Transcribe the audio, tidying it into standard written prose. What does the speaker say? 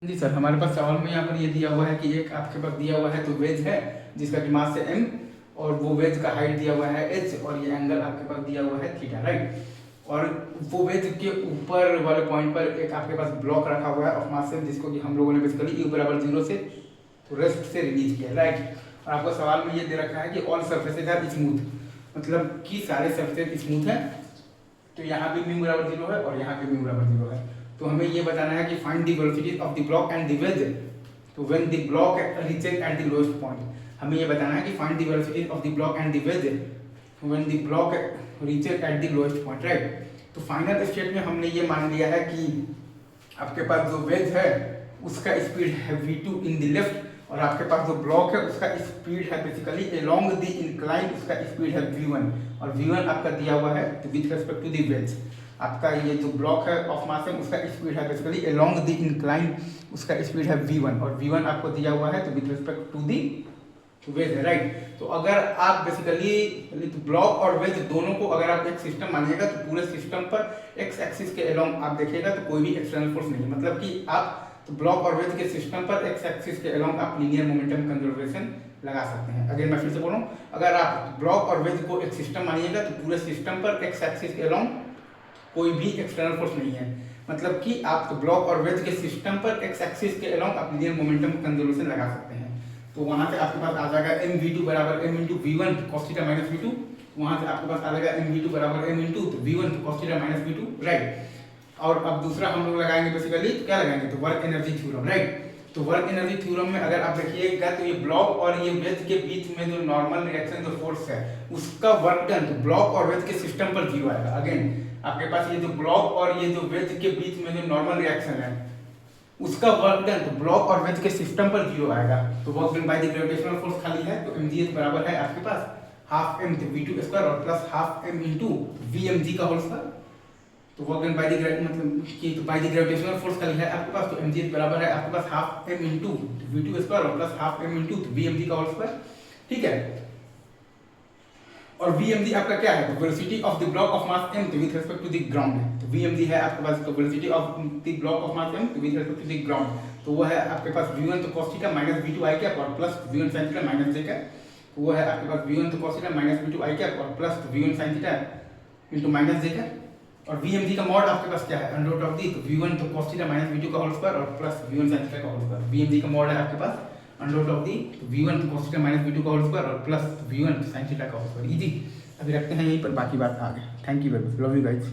जी sir, हमारे पास सवाल में यहाँ पर ये दिया हुआ है कि एक आपके पास दिया हुआ है तो वेज है जिसका कि मास है m और वो वेज का हाइट दिया हुआ है h और ये एंगल आपके पास दिया हुआ है थीटा, राइट। और वो वेज के ऊपर वाले पॉइंट पर एक आपके पास ब्लॉक रखा हुआ है ऑफ मास m जिसको कि हम लोगों ने बेसिकली u बराबर 0 से रेस्ट से रिलीज किया, राइट। और आपको सवाल में ये दे रखा है कि ऑल सर्फेसेज आर स्मूथ, मतलब कि सारे सर्फेस स्मूथ हैं। तो यहाँ पे म्यू बराबर 0 है और यहाँ पे म्यू बराबर 0 है। तो हमें ये बताना है कि find the velocity of the block and the wedge तो when the block reaches at the lowest point. हमें ये बताना है कि find the velocity of the block and the wedge when the block reaches at the lowest point, right. तो final state में हमने ये मान लिया है कि आपके पास जो वेज है उसका स्पीड है v2 इन द लेफ्ट और आपके पास जो ब्लॉक है उसका स्पीड है बेसिकली अलोंग द इंक्लाइन, उसका स्पीड है v1 और v1 आपका दिया हुआ है तो with respect to the wedge. आपका ये जो ब्लॉक है ऑफ मास है उसका स्पीड है बेसिकली अलोंग द इंक्लाइन, उसका स्पीड है v1 और v1 आपको दिया हुआ है तो with respect to the wedge है, राइट। तो अगर आप बेसिकली ब्लॉक और वेज दोनों को अगर आप एक सिस्टम मानिएगा तो पूरे सिस्टम पर एक्स एक्सिस के अलोंग आप देखिएगा तो कोई भी एक्सटर्नल फोर्स नहीं है, मतलब कि आप तो ब्लॉक और वेज के सिस्टम पर एक्स एक्सिस के अलोंग आप लीनियर मोमेंटम कंजर्वेशन लगा सकते हैं। अगर मैं फिर से बोलूं, अगर आप ब्लॉक और वेज को एक सिस्टम मानिएगा तो पूरे सिस्टम पर एक्स एक्सिस के अलोंग कोई भी एक्सटर्नल फोर्स नहीं है, मतलब कि आप तो ब्लॉक और वेज के सिस्टम पर एक्स एक्सिस के अलोंग आप लीनियर मोमेंटम कंजर्वेशन लगा सकते हैं। तो वहां से आपके पास आ जाएगा mv2 बराबर m into v1 cos theta minus v2। वहां से आपके पास आ जाएगा mv2 बराबर m into v1 cos theta minus v2, right. और अब दूसरा हम लोग लगाएंगे बेसिकली क्या लगाएंगे तो वर्क एनर्जी थ्योरम, राइट। तो वर्क एनर्जी थ्योरम में अगर आप देखिएगा तो ये ब्लॉक और ये वेज के बीच में जो नॉर्मल रिएक्शन जो फोर्स है उसका वर्क डन तो ब्लॉक और वेज के सिस्टम पर 0 आएगा। अगेन आपके पास ये जो ब्लॉक और ये जो वेज के बीच में जो नॉर्मल रिएक्शन है उसका वर्क डन तो ब्लॉक और वेज के सिस्टम पर 0 आएगा। तो work done by the gravitational force खाली है तो mgh बराबर है आपके पास हाफ m v2 स्क्वायर और plus half m into vmg का होल स्क्वायर। तो वर्क डन बाय द कि तो बाय द ग्रेविटेशनल फोर्स खाली है आपके पास तो mgh बराबर है आपके पास half m into v2 square और plus half m into vmg का होल स्क्वायर, ठीक है। और vmg आपका क्या है तो velocity of the block of mass m with respect to the ground है। तो vmg है आपके पास तो velocity of the block of mass m with respect to the ground, तो वो है आपके पास v1 तो cos theta minus v2 i cap और plus v1 sin theta minus j cap. तो वो है आपके पास v1 तो cos theta minus v2 i cap और plus v1 sin theta into minus j cap. और vmg का मॉड आपके पास क्या है अंडर रूट ऑफ द तो v1 तो cos थीटा माइनस v2 का होल स्क्वायर और प्लस v1 sin थीटा का होल स्क्वायर। vmg का मॉड है आपके पास under root of the v1 तो cos थीटा माइनस v2 का होल स्क्वायर और प्लस v1 sin थीटा का होल स्क्वायर। इजी, अभी रखते हैं यहीं पर, बाकी बात आगे। Thank you very much, love you guys.